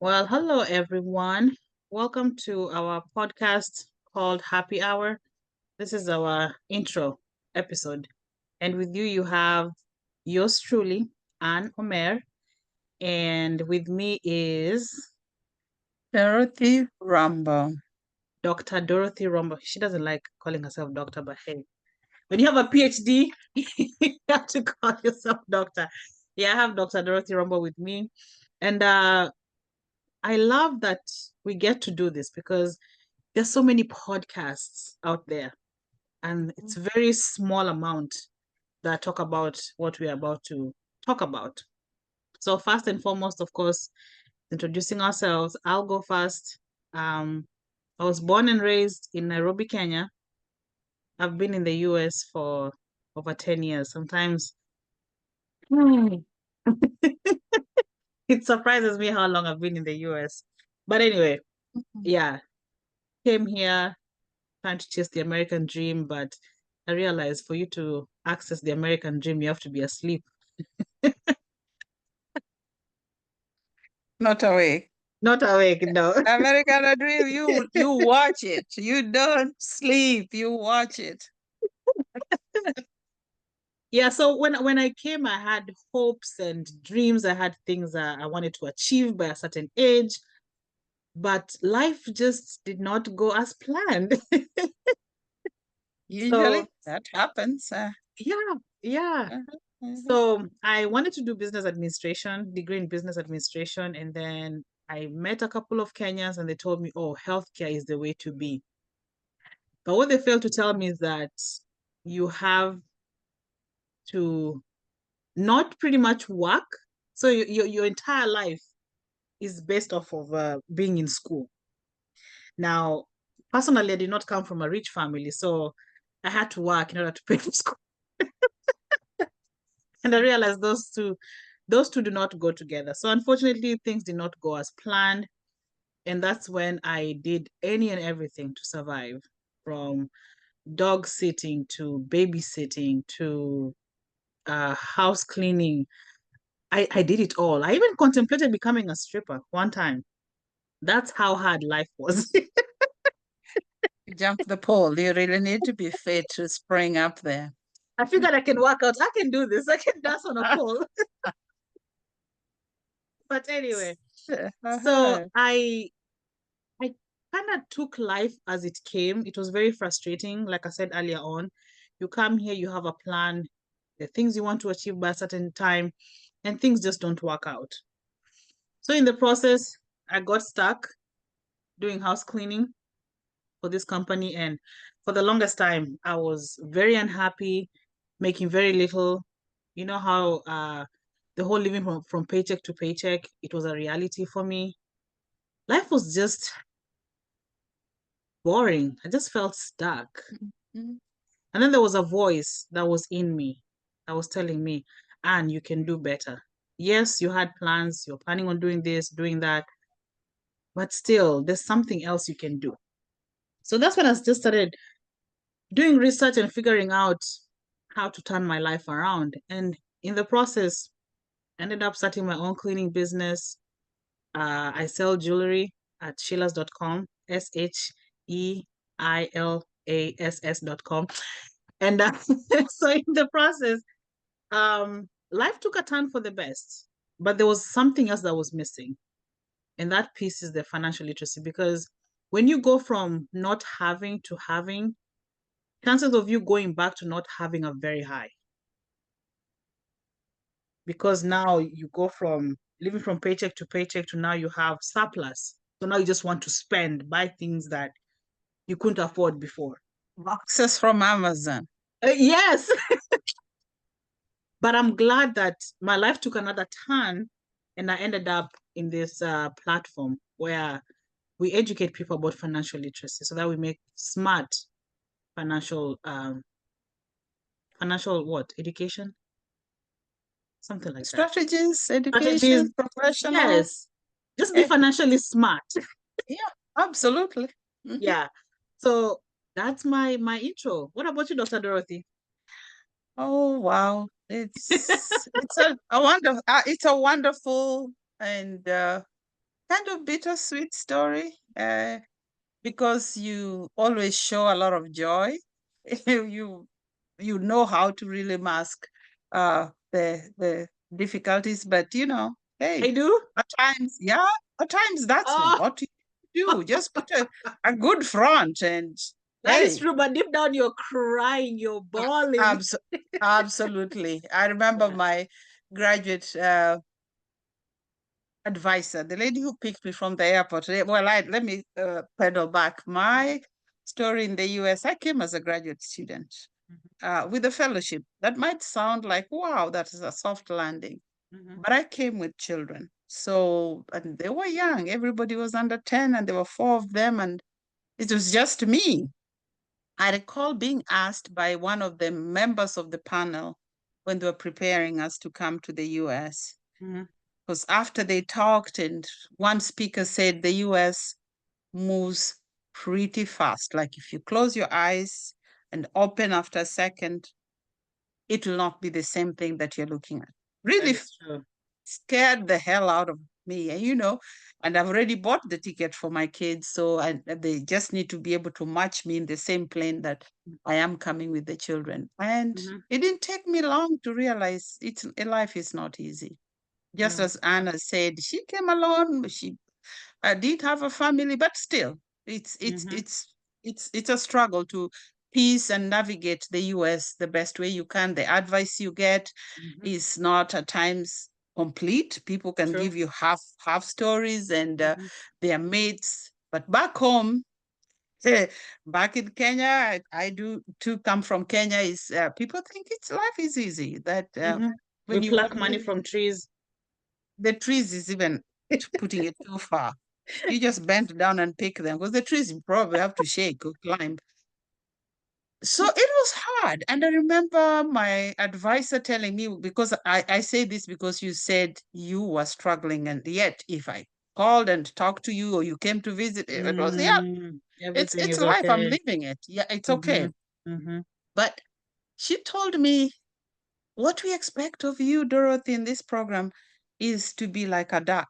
Well, hello everyone. Welcome to our podcast called Happy Hour. This is our intro episode. And with you, you have yours truly, Anne Omer. And with me is Dorothy Rumble. Dr. Dorothy Rombo. She doesn't like calling herself doctor, but hey, when you have a PhD, you have to call yourself doctor. Yeah, I have Dr. Dorothy Rombo with me. And I love that we get to do this because there's so many podcasts out there, and it's a very small amount that talk about what we're about to talk about. So first and foremost, of course, introducing ourselves. I'll go first. I was born and raised in Nairobi, Kenya. I've been in the US for over 10 years. Sometimes it surprises me how long I've been in the US. But anyway, yeah, came here trying to chase the American dream, but I realized for you to access the American dream, you have to be asleep. Not awake. Not awake, no. American Dream, you watch it. You don't sleep. You watch it. Yeah, so when I came, I had hopes and dreams. I had things that I wanted to achieve by a certain age, but life just did not go as planned. So Usually that happens. yeah, yeah. Mhm. So I wanted to do business administration, degree in business administration, and then I met a couple of Kenyans and they told me, oh, healthcare is the way to be. But what they failed to tell me is that you have to not pretty much work. So your entire life is based off of being in school. Now, personally, I did not come from a rich family, so I had to work in order to pay for school. And I realized those two do not go together. So unfortunately, things did not go as planned. And that's when I did any and everything to survive, from dog sitting to babysitting to house cleaning. I did it all. I even contemplated becoming a stripper one time. That's how hard life was. You jump the pole. You really need to be fit to spring up there. I figured I can work out. I can do this. I can dance on a pole. But anyway, so Uh-huh. I kind of took life as it came. It was very frustrating. Like I said earlier on, you come here, you have a plan, the things you want to achieve by a certain time, and things just don't work out. So in the process, I got stuck doing house cleaning for this company. And for the longest time, I was very unhappy, making very little. You know how the whole living from paycheck to paycheck, it was a reality for me. Life was just boring. I just felt stuck. Mhm. And then there was a voice that was in me that was telling me, Anne, you can do better. Yes, you had plans, you're planning on doing this, doing that, but still, there's something else you can do. So that's when I just started doing research and figuring out how to turn my life around. And in the process, I ended up starting my own cleaning business. I sell jewelry at sheilas.com, SHEILASS.com. And so in the process, life took a turn for the best, but there was something else that was missing. And that piece is the financial literacy, because when you go from not having to having, chances of you going back to not having are very high, because now you go from living from paycheck to paycheck to now you have surplus. So now you just want to spend, buy things that you couldn't afford before. Boxes from Amazon. Yes, but I'm glad that my life took another turn and I ended up in this platform where we educate people about financial literacy so that we make smart financial financial what education, something like that, Strategies, strategies. education, professional. Yes, just be Eh, financially smart. Yeah, absolutely. Mhm. Yeah, so that's my intro. What about you, Dr. Dorothy? Oh wow. It's a wonderful and kind of bittersweet story because you always show a lot of joy. You you know how to really mask the difficulties, but I hey, do. at times that's Oh, what you do. Just put a good front and that is hey, true. But deep down, you're crying, you're bawling. abs absolutely. I remember Yeah. my graduate advisor, the lady who picked me from the airport. Well, let me pedal back. My story in the US, I came as a graduate student with a fellowship. That might sound like, wow, that is a soft landing. Mhm. But I came with children. So, and they were young. Everybody was under 10, and there were four of them, and it was just me. I recall being asked by one of the members of the panel when they were preparing us to come to the US. Mhm. Because after they talked, and one speaker said the US moves pretty fast. Like if you close your eyes and open after a second, it will not be the same thing that you're looking at. That Really is true. scared the hell out of me, and I've already bought the ticket for my kids, so they just need to be able to match me in the same plane that I am coming with the children. And Mhm. it didn't take me long to realize life is not easy. Just Mm. as Anna said, she came alone. She did have a family, but still, it's it's Mhm. it's it's a struggle to piece and navigate the US the best way you can. The advice you get Mhm. is not at times complete. People can True. give you half stories and Mhm. their mates, but back home. Back in Kenya, I do too come from Kenya. Is people think it's life is easy. That Mhm. We when you pluck money from trees. the trees is even putting it too far. You just bend down and pick them because the trees you probably have to shake or climb. So it was hard. And I remember my advisor telling me, because I say this because you said you were struggling. And yet, if I called and talked to you or you came to visit, it was, yeah, Everything it's is life. I'm okay. living it. Yeah, it's okay. Mhm. Mhm. But she told me, what we expect of you, Dorothy, in this program is to be like a duck.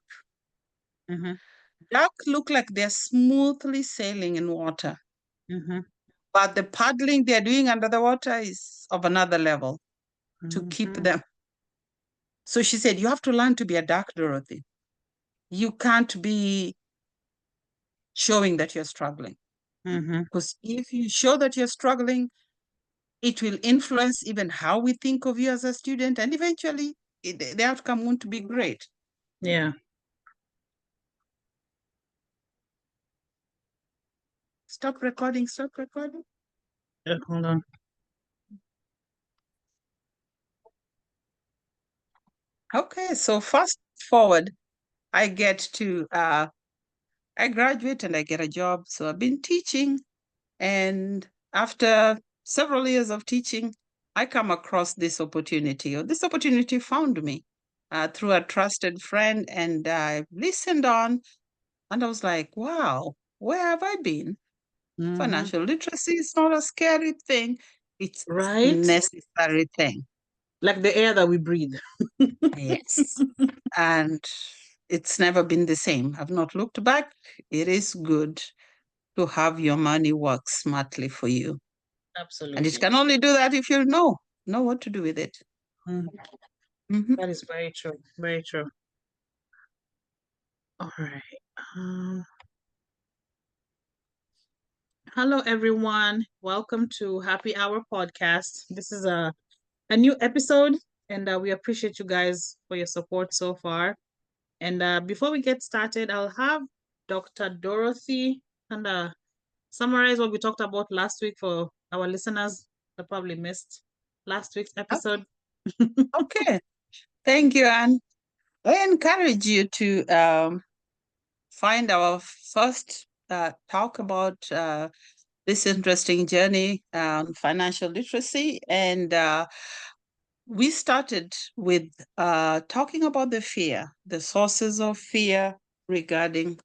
Mhm. Duck look like they're smoothly sailing in water, Mhm. but the paddling they're doing under the water is of another level to keep Mhm. them. So she said, you have to learn to be a duck, Dorothy. You can't be showing that you're struggling. Mhm. Because if you show that you're struggling, it will influence even how we think of you as a student. And eventually, the outcome won't be great. Yeah. Stop recording, stop recording. Hold on. Okay, so fast forward, I get to, I graduate and I get a job. So I've been teaching. And after several years of teaching, I come across this opportunity, or this opportunity found me through a trusted friend. And I listened on, and I was like, wow, where have I been? Mhm. Financial literacy is not a scary thing, it's a Right? necessary thing. Like the air that we breathe. Yes. And it's never been the same. I've not looked back. It is good to have your money work smartly for you. And it Absolutely. can only do that if you know what to do with it. Mm. Mhm. That is very true. Very true. All right. Um, Hello, everyone. Welcome to Happy Hour Podcast. This is a new episode, and we appreciate you guys for your support so far. And before we get started, I'll have Dr. Dorothy kind of summarize what we talked about last week for our listeners that probably missed last week's Okay. episode. Okay. Thank you, Anne. I encourage you to find our first talk about this interesting journey on financial literacy. And we started with talking about the sources of fear regarding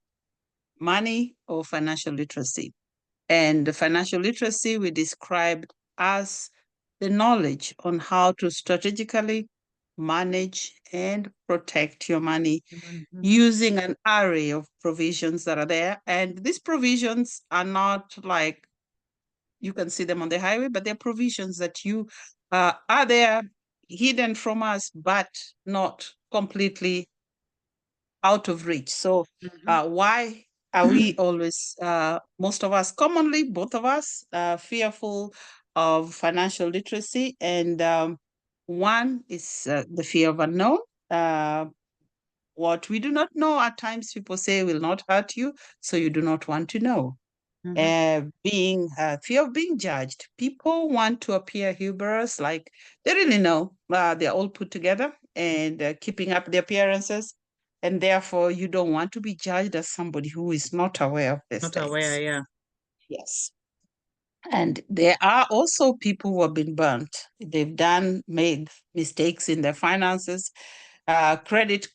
money or financial literacy. And the financial literacy we described as the knowledge on how to strategically manage, and protect your money Mhm. using an array of provisions that are there. And these provisions are not like you can see them on the highway, but they're provisions that you are there hidden from us, but not completely out of reach. So Mhm. why are we always, most of us, commonly, both of us, fearful of financial literacy? And one is the fear of unknown. What we do not know, at times people say will not hurt you, so you do not want to know. Being fear of being judged. People want to appear humorous, like they really know they're all put together and keeping up their appearances, and therefore you don't want to be judged as somebody who is not aware of these Not aware, things. yeah. Yes. And there are also people who have been burnt. They've made mistakes in their finances. Credit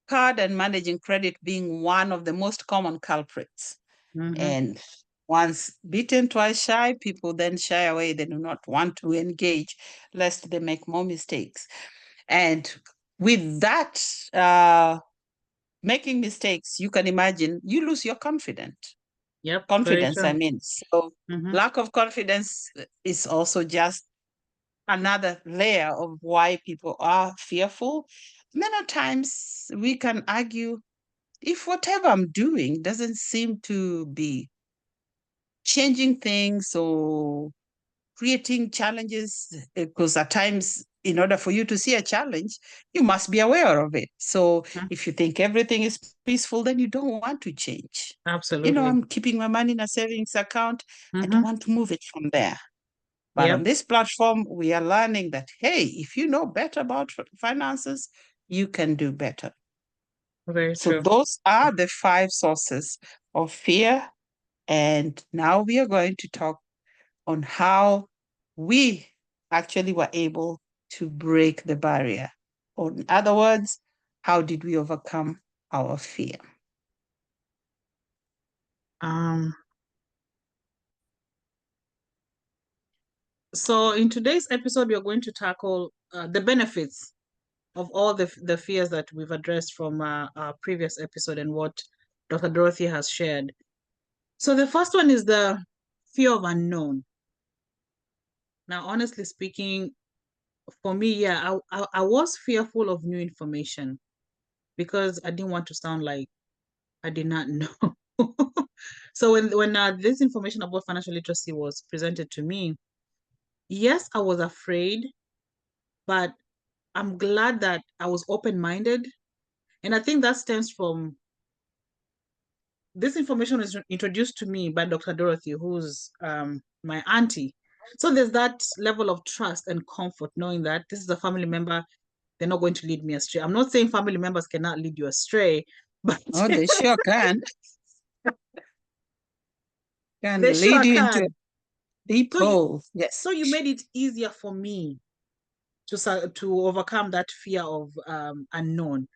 card and managing credit being one of the most common culprits. Mhm. And once bitten, twice shy, people then shy away. They do not want to engage lest they make more mistakes. And with that, making mistakes, you can imagine you lose your Yep, very confidence, I true. mean. So Mhm. lack of confidence is also just another layer of why people are fearful. Many times we can argue if whatever I'm doing doesn't seem to be changing things or creating challenges, because at times, in order for you to see a challenge, you must be aware of it. So Mhm. if you think everything is peaceful, then you don't want to change. Absolutely. I'm keeping my money in a savings account. I don't Mhm. want to move it from there. But on Yep, this platform, we are learning that, hey, if you know better about finances, you can do better. very So true. those are the 5 sources of fear. And now we are going to talk on how we actually were able to break the barrier. Or in other words, how did we overcome our fear? Um, so in today's episode, we are going to tackle the benefits of all the fears that we've addressed from our previous episode and what Dr. Dorothy has shared. So the first one is the fear of unknown. Now, honestly speaking, for me, yeah, I was fearful of new information because I didn't want to sound like I did not know. So when this information about financial literacy was presented to me, yes, I was afraid, but I'm glad that I was open-minded. And I think that stems from this information was introduced to me by Dr. Dorothy, who's my auntie. So there's that level of trust and comfort knowing that this is a family member, they're not going to lead me astray. I'm not saying family members cannot lead you astray, but Oh, they sure can. they Can lead sure you into a can. deep So you, hole. Yes. so you made it easier for me to overcome that fear of unknown.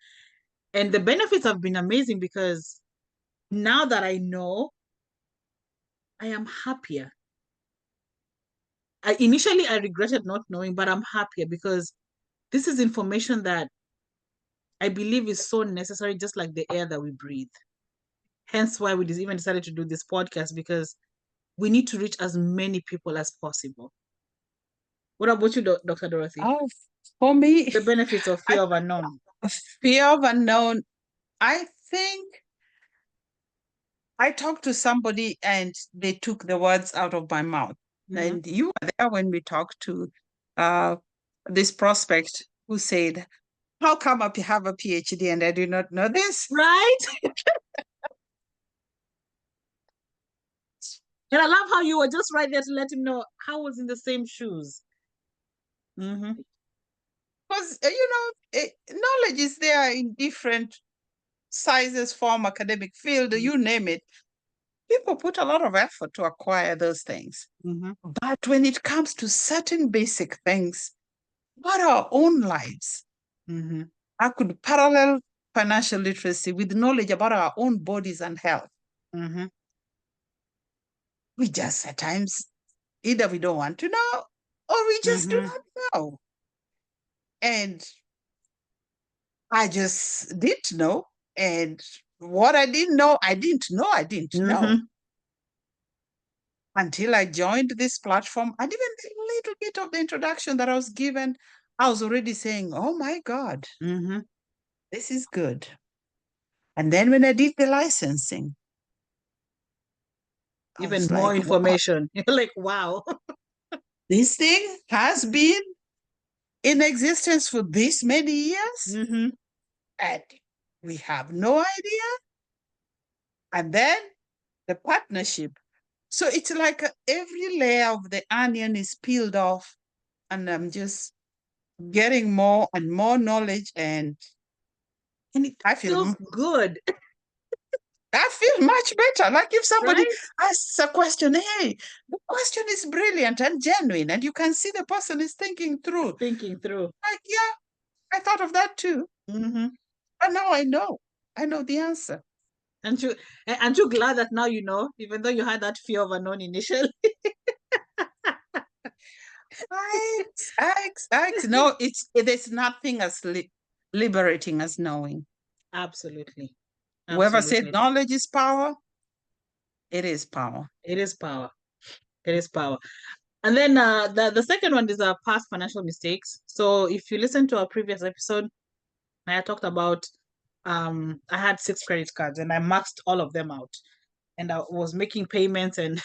And the benefits have been amazing because now that I know, I am happier. Initially I regretted not knowing, but I'm happier because this is information that I believe is so necessary, just like the air that we breathe. Hence why we even decided to do this podcast because we need to reach as many people as possible. What about you, Dr. Dorothy? Oh, for me, The benefits of I, fear of unknown. fear of unknown, I think I talked to somebody and they took the words out of my mouth. Mhm. And you were there when we talked to uh, this prospect who said, how come I have a PhD and I do not know this? Right? And I love how you were just right there to let him know how I was in the same shoes. Mm-hmm. Because, knowledge is there in different sizes, form, academic field, you name it. People put a lot of effort to acquire those things. Mm-hmm. But when it comes to certain basic things about our own lives, Mm-hmm. I could parallel financial literacy with knowledge about our own bodies and health. Mm-hmm. We just at times either we don't want to know or we just do Mm-hmm. not know. And I just didn't know. And what I didn't know, I didn't know, I didn't know. Until I joined this platform, and even the little bit of the introduction that I was given, I was already saying, oh my God, this is good. And then when I did the licensing, I Even was more like, wow, information. You're like, wow. this thing has been in existence for this many years, and we have no idea. And then the partnership. So it's like every layer of the onion is peeled off, and I'm just getting more and more knowledge, and And it I feels good, feel much better. Like if somebody right? asks a question, hey, the question is brilliant and genuine, and you can see the person is thinking through. Thinking through. Like, yeah, I thought of that too. But now I know. I know the answer. Aren't you glad that now you know, even though you had that fear of unknown initially? No, there's nothing as liberating as knowing. Absolutely. Whoever said Absolutely. knowledge is power, it is power. It is power. It is power. And then the second one is past financial mistakes. So if you listen to our previous episode, I talked about I had 6 credit cards and I maxed all of them out. And I was making payments and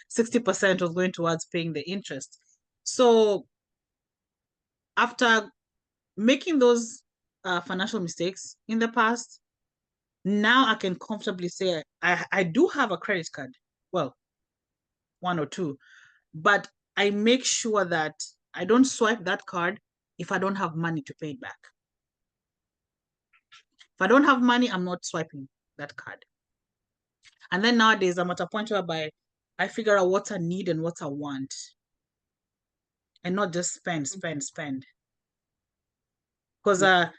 60% was going towards paying the interest. So after making those financial mistakes in the past, now I can comfortably say I do have a credit card. Well, one or two, but I make sure that I don't swipe that card if I don't have money to pay it back. If I don't have money, I'm not swiping that card. And then nowadays, I'm at a point whereby I figure out what's a need and what's a want, and not just spend. Because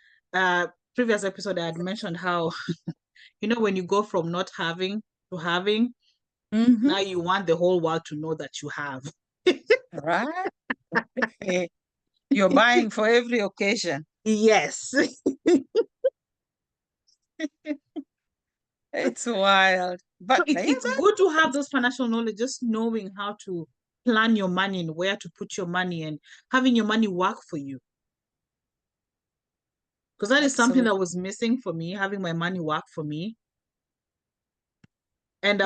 previous episode I had mentioned how when you go from not having to having, now you want the whole world to know that you have. Right? You're buying for every occasion. Yes. It's wild. But It's good to have those financial knowledge, just knowing how to plan your money and where to put your money and having your money work for you. Because that is something that was missing for me, having my money work for me. And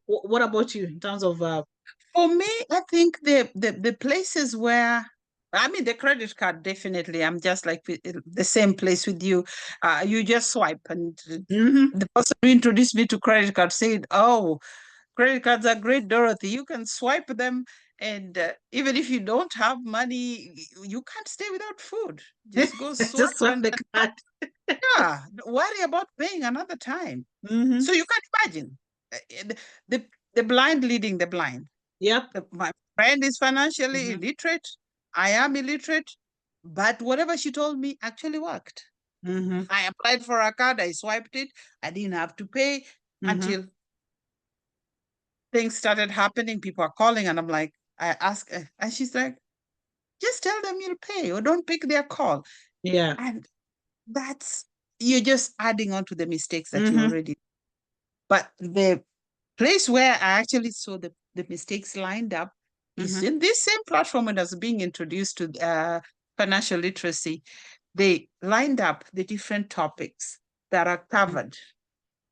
what about you in terms of for me, I think the places where the credit card, definitely. I'm just like the same place with you. You just swipe, and the person who introduced me to credit card said, "Oh, credit cards are great, Dorothy. You can swipe them, and even if you don't have money, you can't stay without food. Just go swipe, just swipe the card." Yeah, don't worry about paying another time. So you can imagine the blind leading the blind. Yep. My friend is financially illiterate. I am illiterate, but whatever she told me actually worked. I applied for a card, I swiped it, I didn't have to pay until things started happening. People are calling, and I'm like, I ask her, and she's like, just tell them you'll pay or don't pick their call. Yeah. And you're just adding on to the mistakes that you already. But the place where I actually saw the mistakes lined up is in this same platform and as being introduced to financial literacy. They lined up the different topics that are covered,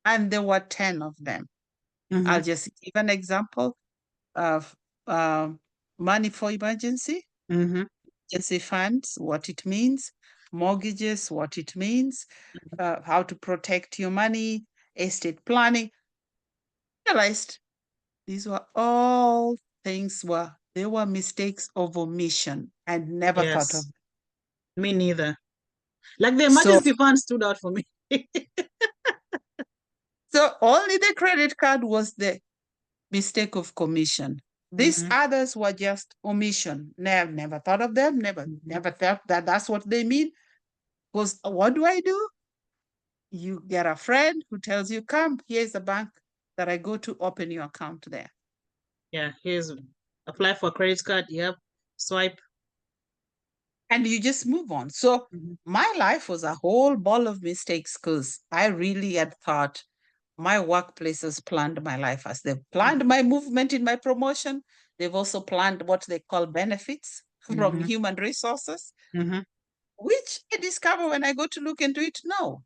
and there were 10 of them. I'll just give an example of money for emergency, emergency funds, what it means, mortgages, what it means, how to protect your money, estate planning. I realized these were all things they were mistakes of omission. I never thought of Yes. Me neither. Like the so emergency fund stood out for me. so only the credit card was the mistake of commission. These others were just omission. Never thought of them. Never thought that that's what they mean. Because what do? You get a friend who tells you, come, here's a bank that I go to, open your account there. Yeah, here's apply for a credit card. Yep. Swipe. and you just move on. So Mhm. my life was a whole ball of mistakes because I really had thought my workplaces planned my life as they've planned my movement in my promotion. They've also planned what they call benefits from Mhm. human resources, Mhm. which I discover when I go to look into it. No,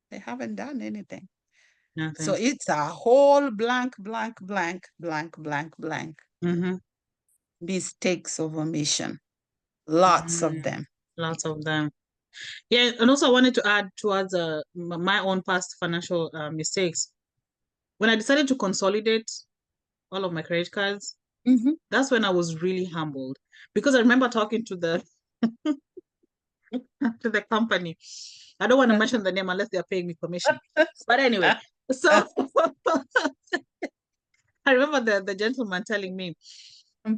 they haven't done anything. So Nothing. it's a whole blank, blank, blank, blank, blank, blank. Mhm. Mistakes of omission. Lots of Mm. them. Lots of them. Yeah, and also I wanted to add towards my own past financial mistakes. When I decided to consolidate all of my credit cards, Mhm. that's when I was really humbled because I remember talking to the to the company. I don't want to mention the name unless they are paying me commission. But anyway, so I remember the gentleman telling me,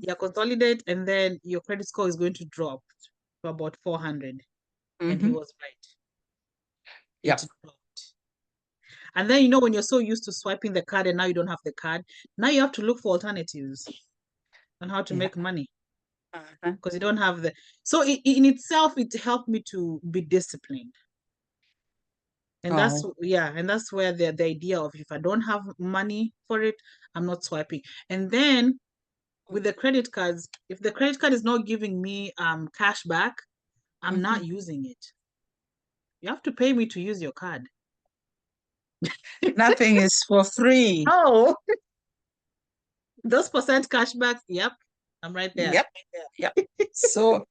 "Yeah, consolidate, and then your credit score is going to drop to about 400." And he Mhm. was right. Yeah. It dropped. And then, you know, when you're so used to swiping the card and now you don't have the card, now you have to look for alternatives on how to Yeah. make money Uh-huh. because you don't have the. So in itself, it helped me to be disciplined. And that's, Oh. yeah, and that's where the idea of if I don't have money for it, I'm not swiping. And then with the credit cards, if the credit card is not giving me cash back, I'm Mhm. not using it. You have to pay me to use your card. Nothing is for free. Oh, those percent cashbacks, yep, I'm right there. Yep. Yep. So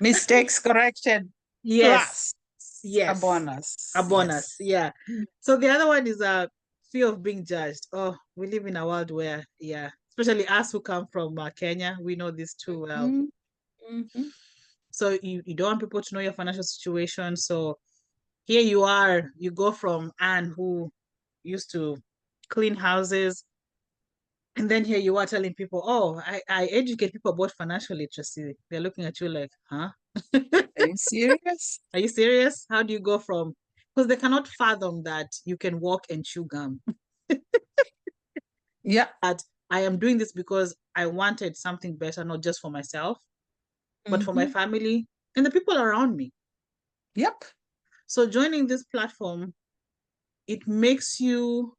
mistakes corrected Yes, plus a yes, a bonus. bonus. Yes. Yeah. So the other one is a fear of being judged. Oh, we live in a world where, yeah, especially us who come from Kenya, we know this too well. Mhm. Mhm. So you don't want people to know your financial situation. So here you are, you go from Anne who used to clean houses, and then here you are telling people, oh, I educate people about financial literacy. They're looking at you like, huh? Are you serious? Are you serious? How do you go from, because they cannot fathom that you can walk and chew gum. Yeah. That I am doing this because I wanted something better, not just for myself, but for my Mhm. family and the people around me. Yep. So joining this platform, it makes you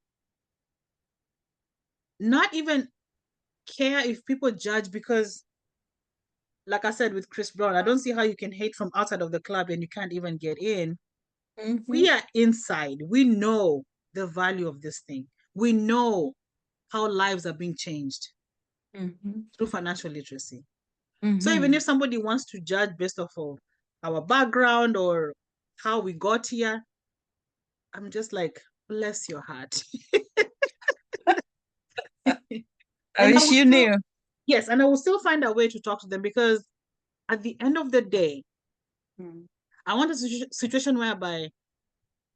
not even care if people judge because, like I said with Chris Brown, I don't see how you can hate from outside of the club and you can't even get in. Mhm. We are inside. We know the value of this thing. We know how lives are being changed Mhm. through financial literacy. So even Mhm. if somebody wants to judge based off of our background or how we got here, I'm just like, bless your heart. I And I wish will you still, knew. yes, and I will still find a way to talk to them because at the end of the day, Mm. I want a situation whereby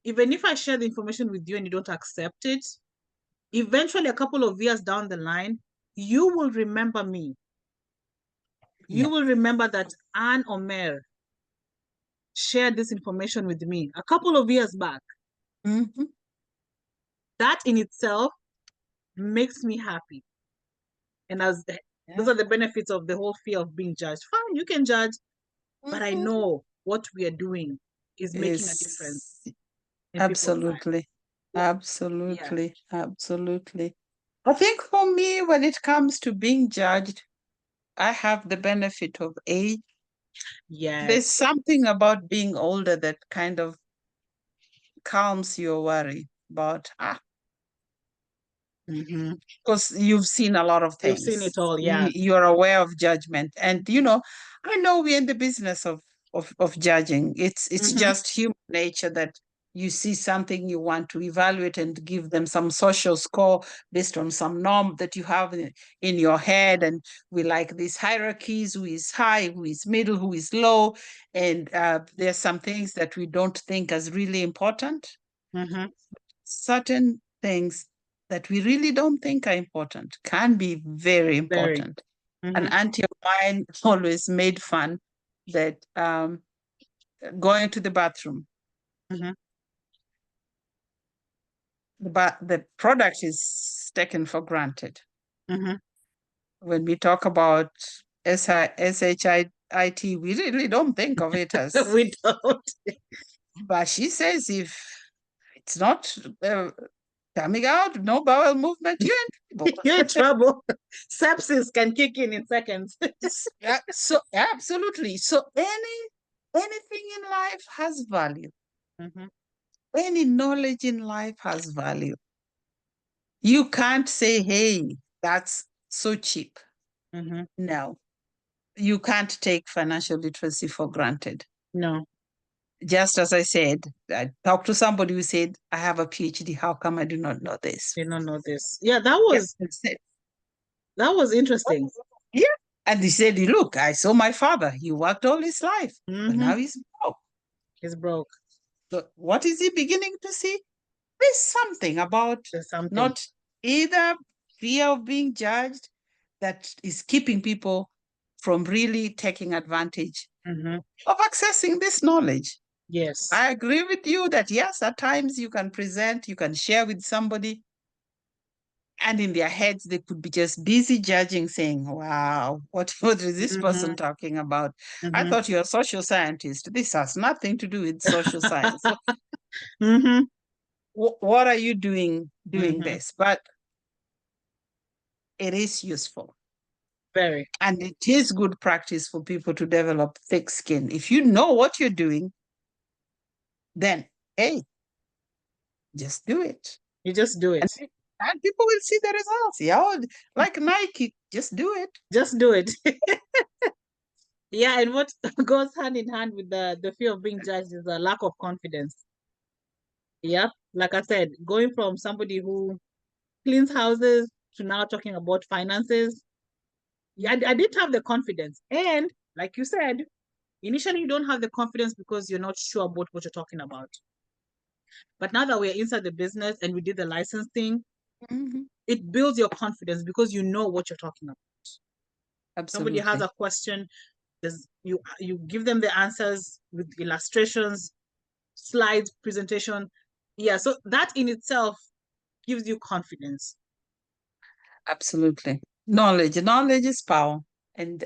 even if I share the information with you and you don't accept it, eventually a couple of years down the line, you will remember me. You Yeah. will remember that Anne Omer shared this information with me a couple of years back. Mhm. That in itself makes me happy. And as those Yeah. are the benefits of the whole fear of being judged. Fine, you can judge, but I Mhm. know what we are doing is making a difference Is in people's lives. absolutely, Yeah. absolutely, absolutely. I think for me, when it comes to being judged, I have the benefit of age. There's Yes. something about being older that kind of calms your worry about, Mm-hmm. because you've seen a lot of You've seen it things. all. Yeah. You're aware of judgment. And, I know we're in the business of judging. It's Mm-hmm. just human nature that you see something you want to evaluate and give them some social score based on some norm that you have in your head. And we like these hierarchies, who is high, who is middle, who is low. And there's some things that we don't think as really important. Mm-hmm. Certain things that we really don't think are important can be very Very. important. An Mm-hmm. auntie of mine always made fun that going to the bathroom, Mm-hmm. the product is taken for granted. Mm-hmm. When we talk about SHI IT, we really don't think of it as, We don't. but she says if it's not coming out, no bowel movement, you're in trouble. You're in trouble. Sepsis can kick in seconds. Yeah, so absolutely. So anything in life has value. Mhm. Any knowledge in life has value. You can't say, hey, that's so cheap. Mhm. No, you can't take financial literacy for granted. No, Just as I said, I talked to somebody who said, I have a PhD. How come I do not know this? did not know this. Yeah, Yeah, I said, that was interesting. yeah. And he said, look, I saw my father. He worked all his life, but Mhm. now he's broke. He's broke. So what is he beginning to see? There's something about There's something. not either fear of being judged that is keeping people from really taking advantage Mhm. of accessing this knowledge. Yes. I agree with you that yes, at times you can present, you can share with somebody, and in their heads they could be just busy judging, saying, wow, what is this person Mhm. talking about? I Mhm. thought you're a social scientist. This has nothing to do with social science. So Mhm. what are you doing Mhm. this? But it is useful. Very. And it is good practice for people to develop thick skin. If you know what you're doing, then hey, just do it. You just do it. And people will see the results. Yeah, like Nike, just do it. Just do it. Yeah, and what goes hand in hand with the fear of being judged is a lack of confidence. Yep. Like I said, going from somebody who cleans houses to now talking about finances. Yeah, I didn't have the confidence. And like you said, initially you don't have the confidence because you're not sure about what you're talking about. But now that we're inside the business and we did the licensing, Mhm. it builds your confidence because you know what you're talking about. Somebody has Absolutely. a question, you give them the answers with illustrations, slides, presentation. Yeah, so that in itself gives you confidence. Absolutely. Knowledge is power. And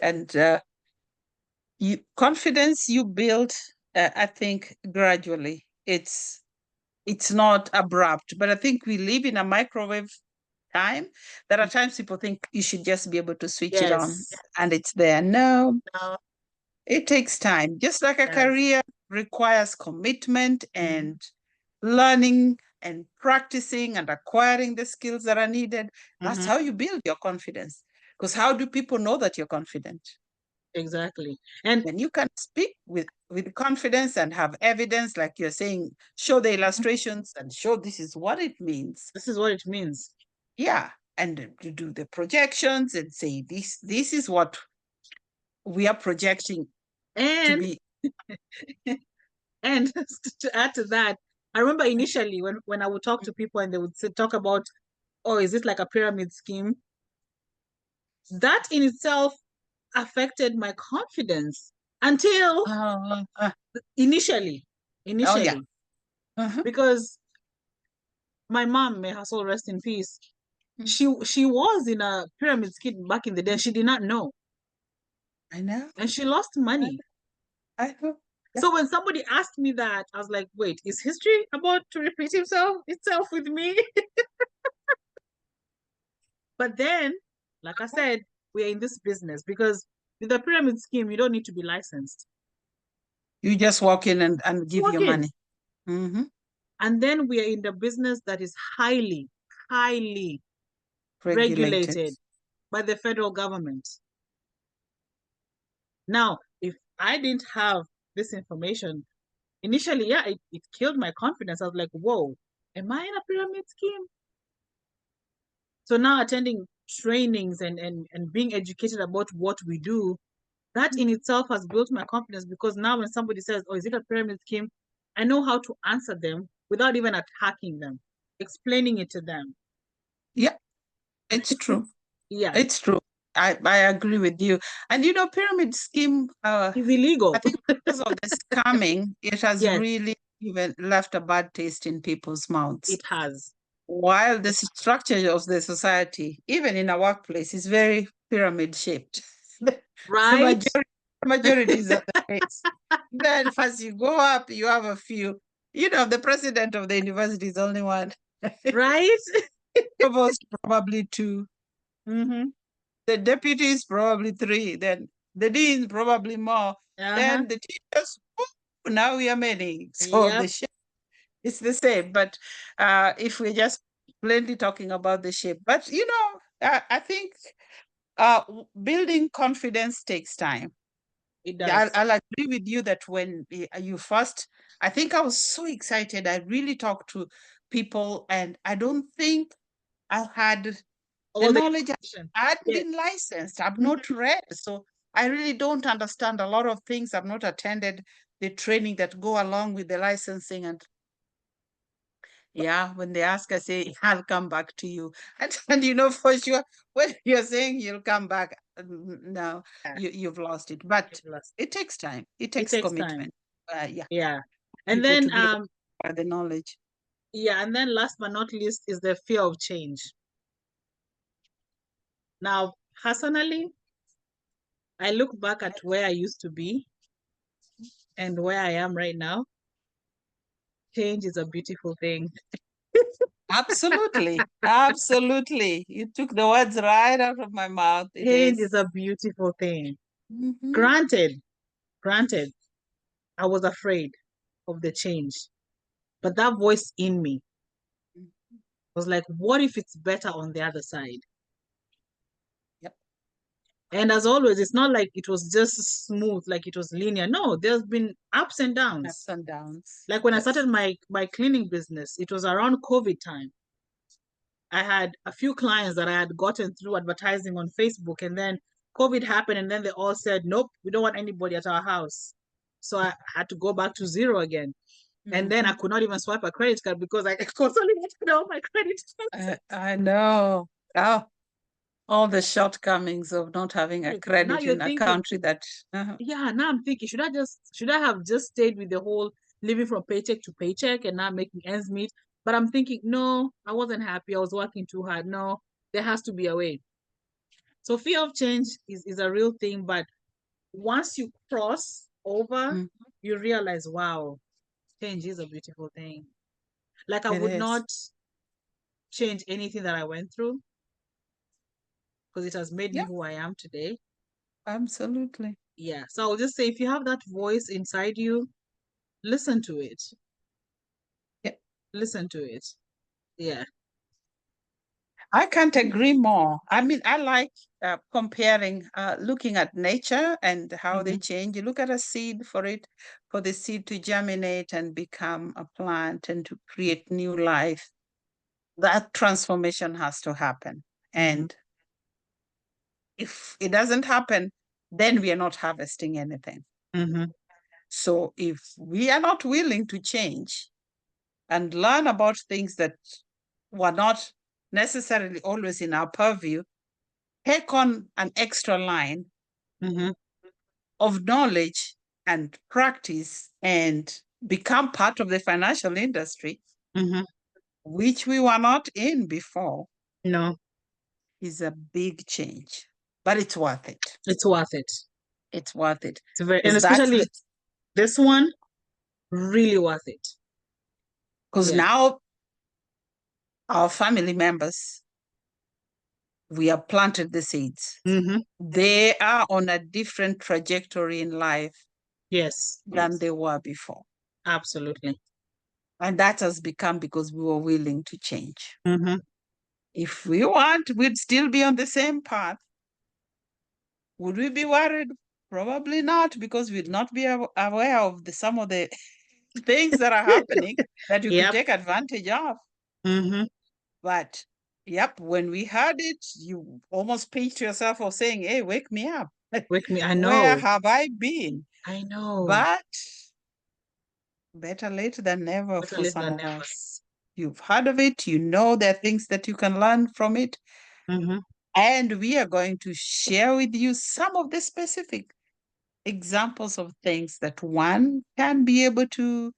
confidence you build, I think, gradually. It's not abrupt, but I think we live in a microwave time. There are times people think you should just be able to switch it on Yes. and it's there. No, No, it takes time. Just like a yes. career requires commitment Mhm. and learning and practicing and acquiring the skills that are needed. That's Mhm. how you build your confidence. Because how do people know that you're confident? Exactly. And When you can speak with confidence and have evidence, like you're saying, show the illustrations and show this is what it means. this is what it means. Yeah. And to do the projections and say this is what we are projecting to And be. and to add to that, I remember initially when I would talk to people and they would talk about, oh, is it like a pyramid scheme? That in itself affected my confidence until initially, Oh yeah. Uh-huh. because my mom, may her soul rest in peace, Mm. she was in a pyramid scheme back in the day. She did not know, I know. and she lost money. I know. Yeah. So when somebody asked me that, I was like, wait, is history about to repeat itself with me? But then, like I said, we're in this business because with the pyramid scheme, you don't need to be licensed. You just walk in and give Walk your in. money. Mm-hmm. And then we are in the business that is highly, highly Regulated. regulated by the federal government. Now, if I didn't have this information, initially, yeah, it killed my confidence. I was like, whoa, am I in a pyramid scheme? So now attending trainings and being educated about what we do, that in itself has built my confidence because now when somebody says, oh, is it a pyramid scheme? I know how to answer them without even attacking them, explaining it to them. Yeah, it's true. Yeah, It's true. I agree with you. And pyramid scheme, it's I illegal. think because of the scamming, it has Yes, really even left a bad taste in people's mouths. it has. While the structure of the society, even in a workplace, is very pyramid shaped. The Right? majority majority is at the base. Then as you go up, you have a few. You know, the president of the university is only one. Right? Provost probably two. Mm-hmm. The deputies probably three. Then the deans probably more. Uh-huh. Then the teachers, now we are many. So Yep. the shape is the same. But if we're just plainly talking about the shape, but you know, I think building confidence takes time. It Yeah, does. I'll agree with you that when you first, I think I was so excited. I really talked to people, and I don't think I had the All the knowledge. information. I hadn't Yes. been licensed. I've Mhm. not read, so I really don't understand a lot of things. I've not attended the training that go along with the licensing, and yeah, when they ask, I say, I'll come back to you. And you know, for sure, when you're saying you'll come back, no, Yeah. you've lost it. But You've lost. it takes time. It It takes takes time. commitment. Yeah, Yeah. And people to then be able to acquire the knowledge. yeah, and then last but not least is the fear of change. Now, personally, I look back at where I used to be and where I am right now. Change is a beautiful thing. Absolutely. Absolutely. You took the words right out of my mouth. It Change is. is a beautiful thing. Mhm. Granted, I was afraid of the change, but that voice in me was like, what if it's better on the other side? Yep. And as always, it's not like it was just smooth, like it was linear. No, there's been ups and Ups downs. and downs. Like when I Yes. started my cleaning business, it was around COVID time. I had a few clients that I had gotten through advertising on Facebook, and then COVID happened, and then they all said, nope, we don't want anybody at our house. So I had to go back to zero again. And then I Mhm. could not even swipe a credit card because I consolidated all my credit cards. I know. Oh, all the shortcomings of not having a Now credit you're in a thinking, country that yeah, now I'm thinking, should I have just stayed with the whole living from paycheck to paycheck and not making ends meet? But I'm thinking, no, I wasn't happy. I was working too hard. No, there has to be a way. So fear of change is a real thing, but once you cross over, Mm, you realize, wow, change is a beautiful thing. Like I it would is. not change anything that I went through because it has made me Yep, who I am today. absolutely. Yeah. So I'll just say if you have that voice inside you, listen to it. Yep. Listen to it. Yeah. I can't agree more. I mean, I like comparing, looking at nature and how they Mm-hmm. change. You look at a seed for the seed to germinate and become a plant and to create new life. That transformation has to happen. Mm-hmm. And if it doesn't happen, then we are not harvesting anything. Mm-hmm. So if we are not willing to change and learn about things that were not necessarily always in our purview, take on an extra line Mm-hmm. of knowledge and practice and become part of the financial industry, Mm-hmm. which we were not in before, No, is a big change. But it's worth it. it's worth it. It's worth it. It's very, and Because that's especially this one, really worth it. because Yeah. now our family members, we have planted the seeds. Mm-hmm. They are on a different trajectory in life Yes. than they were before. Absolutely. And that has become because we were willing to change. Mm-hmm. If we want, we'd still be on the same path. Would we be worried? Probably not, because we'd not be aware of some of the things that are happening that you could Yep. take advantage of. Mm-hmm. But yep, when we heard it, you almost pinched yourself of saying, hey, wake me up. Wake me. I Where know. have I been? I know. But better late than never Better for late some than of never. us. You've heard of it, you know there are things that you can learn from it. Mm-hmm. And we are going to share with you some of the specific examples of things that one can be able to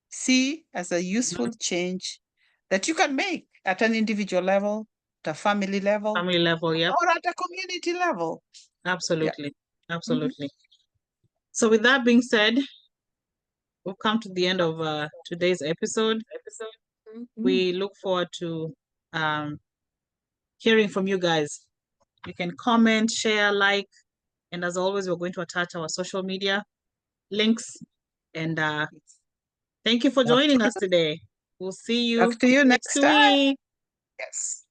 see as a useful change that you can make at an individual level, at a family level, Family level. Yep. or at a community level. Yeah. Absolutely. Absolutely. So with that being said, we've come to the end of today's episode. We look forward to hearing from you guys. You can comment, share, like, and as always, we're going to attach our social media links. And thank you for joining us today. We'll see you Talk to you next next time. week. Yes.